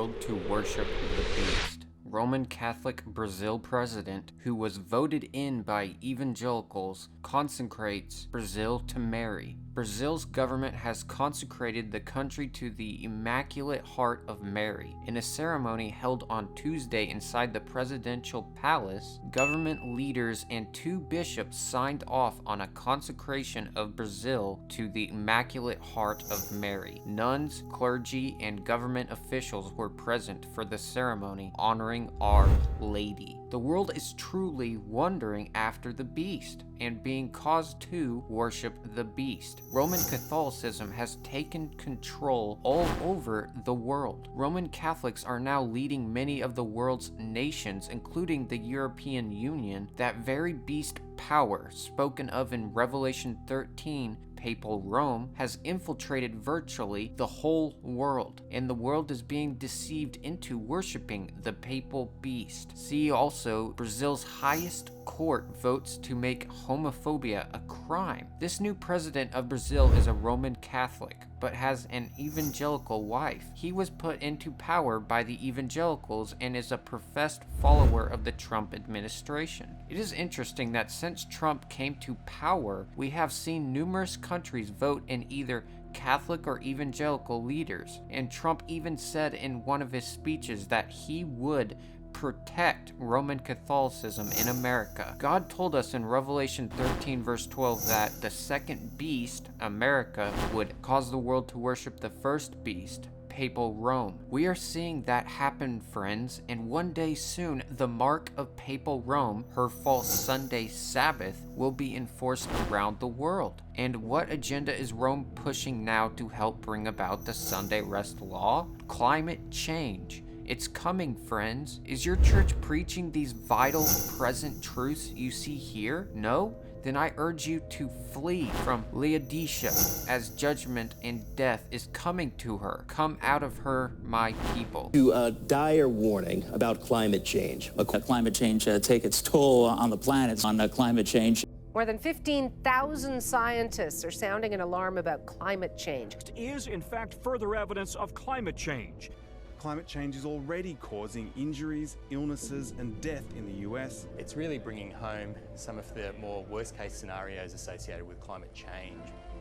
world to worship the beast. Roman Catholic Brazil president, who was voted in by evangelicals, consecrates Brazil to Mary. Brazil's government has consecrated the country to the Immaculate Heart of Mary. In a ceremony held on Tuesday inside the presidential palace, government leaders and two bishops signed off on a consecration of Brazil to the Immaculate Heart of Mary. Nuns, clergy, and government officials were present for the ceremony honoring Our Lady. The world is truly wondering after the beast and being caused to worship the beast. Roman Catholicism has taken control all over the world. Roman Catholics are now leading many of the world's nations, including the European Union. That very beast power spoken of in Revelation 13, Papal Rome, has infiltrated virtually the whole world, and the world is being deceived into worshiping the papal beast. See also, Brazil's highest court votes to make homophobia a crime. This new president of Brazil is a Roman Catholic, but has an evangelical wife. He was put into power by the evangelicals and is a professed follower of the Trump administration. It is interesting that since Trump came to power, we have seen numerous countries vote in either Catholic or evangelical leaders, and Trump even said in one of his speeches that he would protect Roman Catholicism in America. God told us in Revelation 13 verse 12 that the second beast, America, would cause the world to worship the first beast, Papal Rome. We are seeing that happen, friends, and one day soon, the mark of Papal Rome, her false Sunday Sabbath, will be enforced around the world. And what agenda is Rome pushing now to help bring about the Sunday rest law? Climate change. It's coming, friends. Is your church preaching these vital present truths you see here? No? Then I urge you to flee from Laodicea, as judgment and death is coming to her. Come out of her, my people. To a dire warning about climate change. Climate change take its toll on the planet, on climate change. More than 15,000 scientists are sounding an alarm about climate change. It is, in fact, further evidence of climate change. Climate change is already causing injuries, illnesses, and death in the US. It's really bringing home some of the more worst-case scenarios associated with climate change.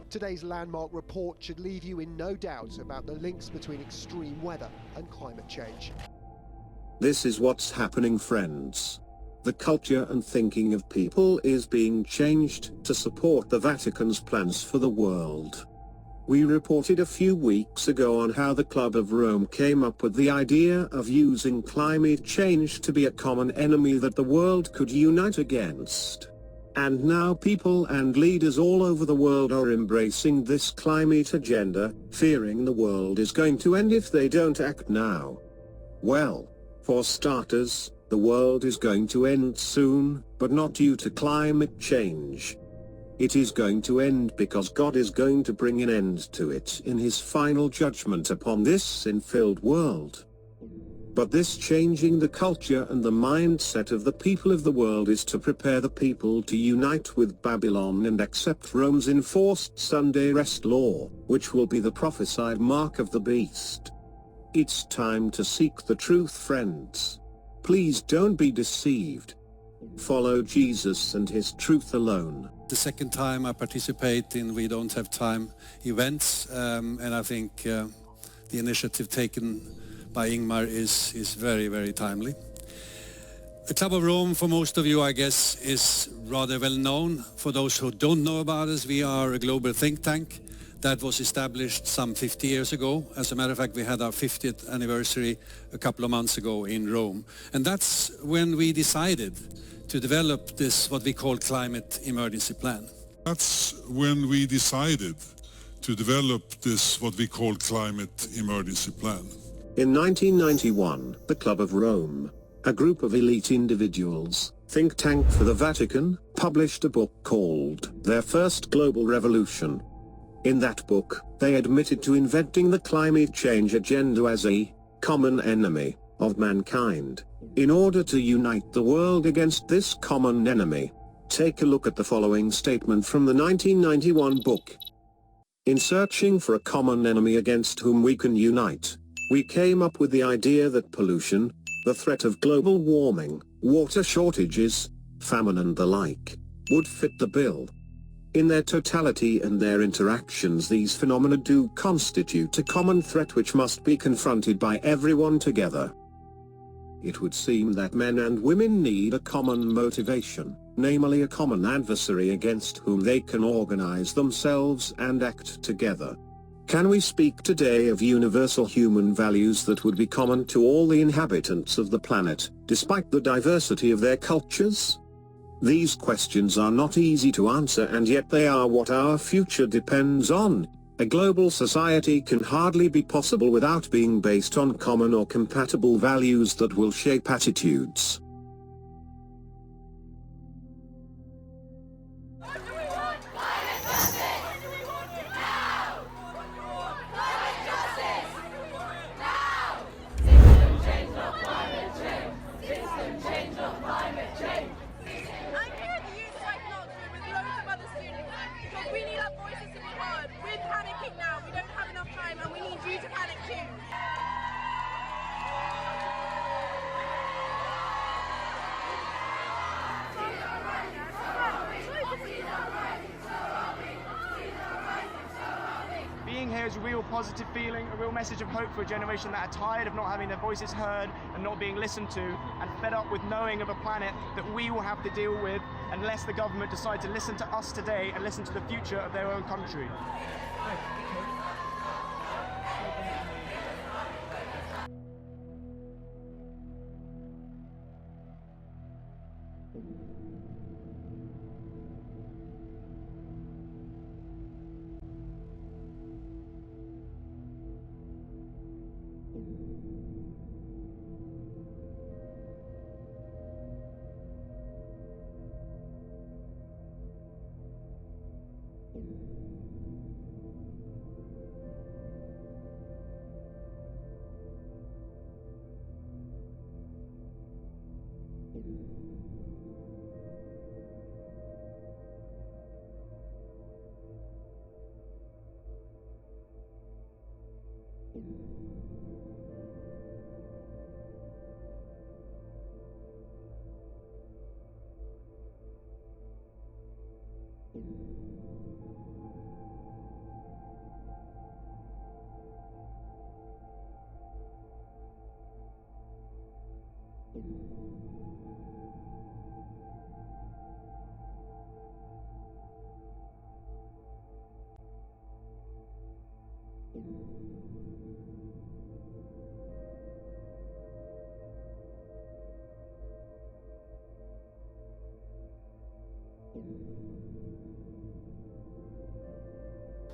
Today's landmark report should leave you in no doubt about the links between extreme weather and climate change. This is what's happening, friends. The culture and thinking of people is being changed to support the Vatican's plans for the world. We reported a few weeks ago on how the Club of Rome came up with the idea of using climate change to be a common enemy that the world could unite against. And now people and leaders all over the world are embracing this climate agenda, fearing the world is going to end if they don't act now. Well, for starters, the world is going to end soon, but not due to climate change. It is going to end because God is going to bring an end to it in his final judgment upon this sin-filled world. But this changing the culture and the mindset of the people of the world is to prepare the people to unite with Babylon and accept Rome's enforced Sunday rest law, which will be the prophesied mark of the beast. It's time to seek the truth, friends. Please don't be deceived. Follow Jesus and his truth alone. The second time I participate in We Don't Have Time events, and I think the initiative taken by Ingmar is very, very timely. The Club of Rome, for most of you, I guess, is rather well known. For those who don't know about us, we are a global think tank that was established some 50 years ago. As a matter of fact, we had our 50th anniversary a couple of months ago in Rome. And that's when we decided to develop this, what we call climate emergency plan. That's when we decided to develop this, what we call climate emergency plan. In 1991, the Club of Rome, a group of elite individuals, think tank for the Vatican, published a book called Their First Global Revolution. In that book, they admitted to inventing the climate change agenda as a common enemy of mankind, in order to unite the world against this common enemy. Take a look at the following statement from the 1991 book. In searching for a common enemy against whom we can unite, We came up with the idea that pollution, the threat of global warming, water shortages, famine and the like, would fit the bill. In their totality and their interactions, these phenomena do constitute a common threat which must be confronted by everyone together. It would seem that men and women need a common motivation, namely a common adversary against whom they can organize themselves and act together. Can we speak today of universal human values that would be common to all the inhabitants of the planet, despite the diversity of their cultures? These questions are not easy to answer, and yet they are what our future depends on. A global society can hardly be possible without being based on common or compatible values that will shape attitudes. Being here is a real positive feeling, a real message of hope for a generation that are tired of not having their voices heard and not being listened to, and fed up with knowing of a planet that we will have to deal with unless the government decide to listen to us today and listen to the future of their own country.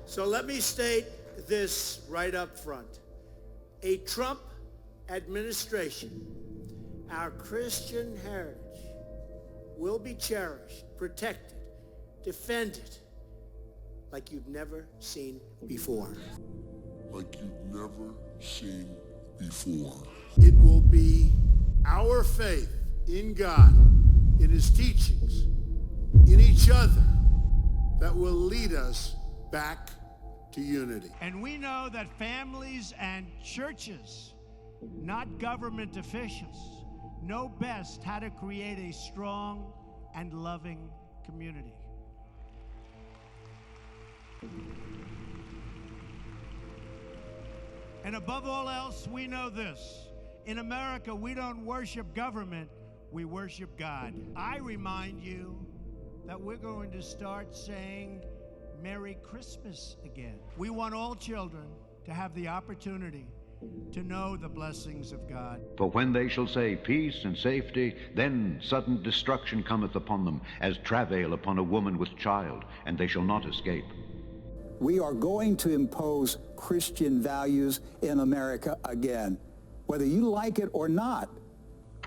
So let me state this right up front. A Trump administration, our Christian heritage, will be cherished, protected, defended like you've never seen before. Like you've never seen before. It will be our faith in God, in his teachings, in each other, that will lead us back to unity. And we know that families and churches, not government officials, know best how to create a strong and loving community. And above all else, we know this. In America, we don't worship government, we worship God. I remind you that we're going to start saying Merry Christmas again. We want all children to have the opportunity to know the blessings of God. For when they shall say peace and safety, then sudden destruction cometh upon them, as travail upon a woman with child, and they shall not escape. We are going to impose Christian values in America again, whether you like it or not.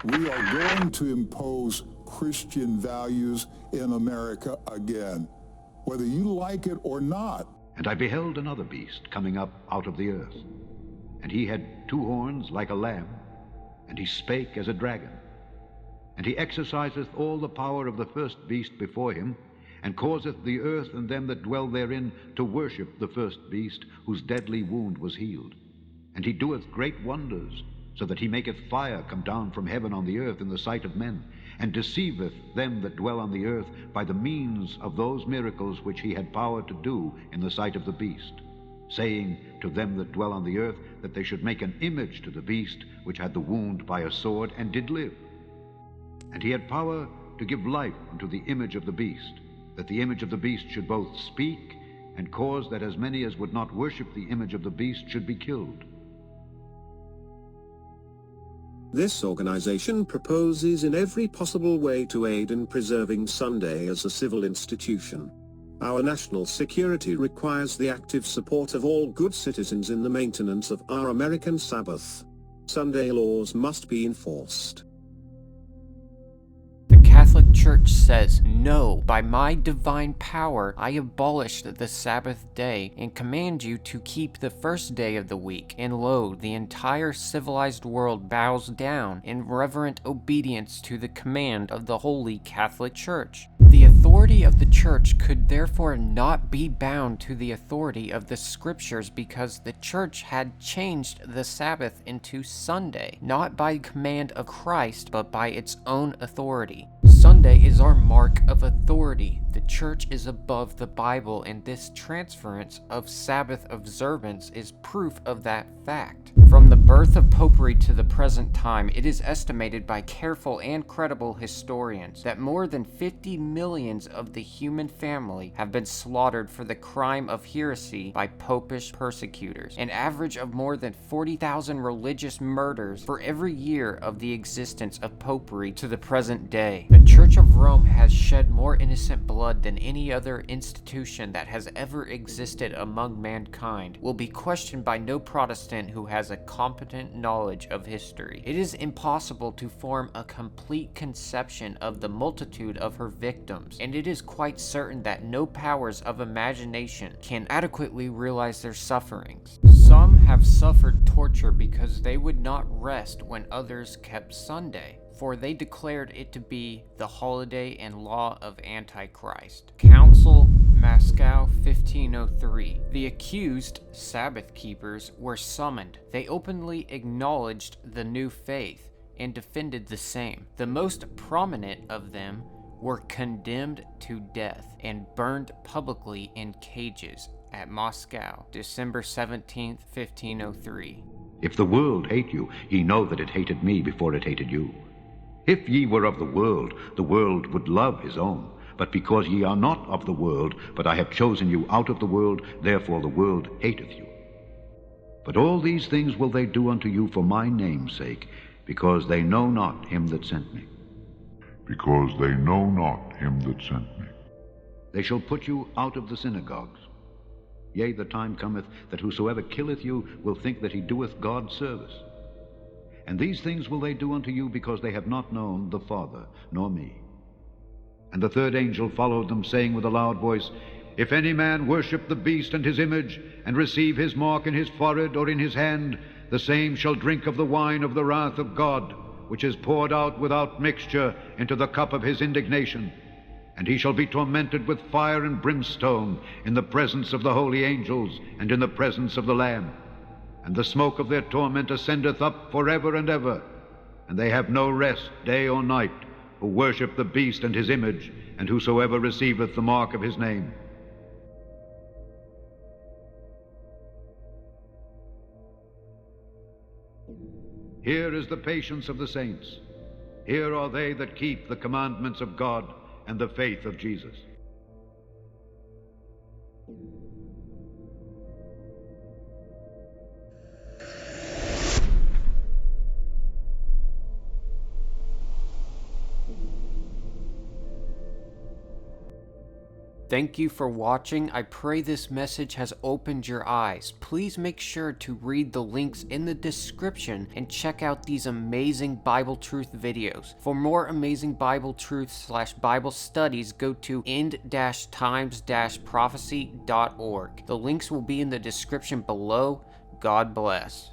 We are going to impose Christian values in America again, whether you like it or not. And I beheld another beast coming up out of the earth. And he had 2 horns like a lamb, and he spake as a dragon. And he exerciseth all the power of the first beast before him, and causeth the earth and them that dwell therein to worship the first beast, whose deadly wound was healed. And he doeth great wonders, so that he maketh fire come down from heaven on the earth in the sight of men, and deceiveth them that dwell on the earth by the means of those miracles which he had power to do in the sight of the beast, saying to them that dwell on the earth that they should make an image to the beast which had the wound by a sword, and did live. And he had power to give life unto the image of the beast, that the image of the beast should both speak, and cause that as many as would not worship the image of the beast should be killed. This organization proposes in every possible way to aid in preserving Sunday as a civil institution. Our national security requires the active support of all good citizens in the maintenance of our American Sabbath. Sunday laws must be enforced. The Catholic Church says, "No, by my divine power I abolished the Sabbath day and command you to keep the first day of the week. And lo, the entire civilized world bows down in reverent obedience to the command of the Holy Catholic Church." The authority of the Church could therefore not be bound to the authority of the Scriptures, because the Church had changed the Sabbath into Sunday, not by command of Christ, but by its own authority. Sunday is our mark of authority. The Church is above the Bible, and this transference of Sabbath observance is proof of that fact. From the birth of Popery to the present time, it is estimated by careful and credible historians that more than 50 millions of the human family have been slaughtered for the crime of heresy by popish persecutors, an average of more than 40,000 religious murders for every year of the existence of Popery to the present day. The Church of Rome has shed more innocent blood than any other institution that has ever existed among mankind. Will be questioned by no Protestant who has a competent knowledge of history. It is impossible to form a complete conception of the multitude of her victims, and it is quite certain that no powers of imagination can adequately realize their sufferings. Some have suffered torture because they would not rest when others kept Sunday, for they declared it to be the holiday and law of Antichrist. Council Moscow 1503. The accused Sabbath keepers were summoned. They openly acknowledged the new faith and defended the same. The most prominent of them were condemned to death and burned publicly in cages at Moscow, December 17th, 1503. If the world hate you, ye know that it hated me before it hated you. If ye were of the world would love his own. But because ye are not of the world, but I have chosen you out of the world, therefore the world hateth you. But all these things will they do unto you for my name's sake, because they know not him that sent me. Because they know not him that sent me. They shall put you out of the synagogues. Yea, the time cometh that whosoever killeth you will think that he doeth God service. And these things will they do unto you, because they have not known the Father, nor me. And the third angel followed them, saying with a loud voice, If any man worship the beast and his image, and receive his mark in his forehead or in his hand, the same shall drink of the wine of the wrath of God, which is poured out without mixture into the cup of his indignation. And he shall be tormented with fire and brimstone in the presence of the holy angels and in the presence of the Lamb. And the smoke of their torment ascendeth up forever and ever. And they have no rest day or night, who worship the beast and his image, and whosoever receiveth the mark of his name. Here is the patience of the saints. Here are they that keep the commandments of God and the faith of Jesus. Thank you for watching. I pray this message has opened your eyes. Please make sure to read the links in the description and check out these amazing Bible Truth videos. For more amazing Bible Truth / Bible studies, go to end-times-prophecy.org. The links will be in the description below. God bless.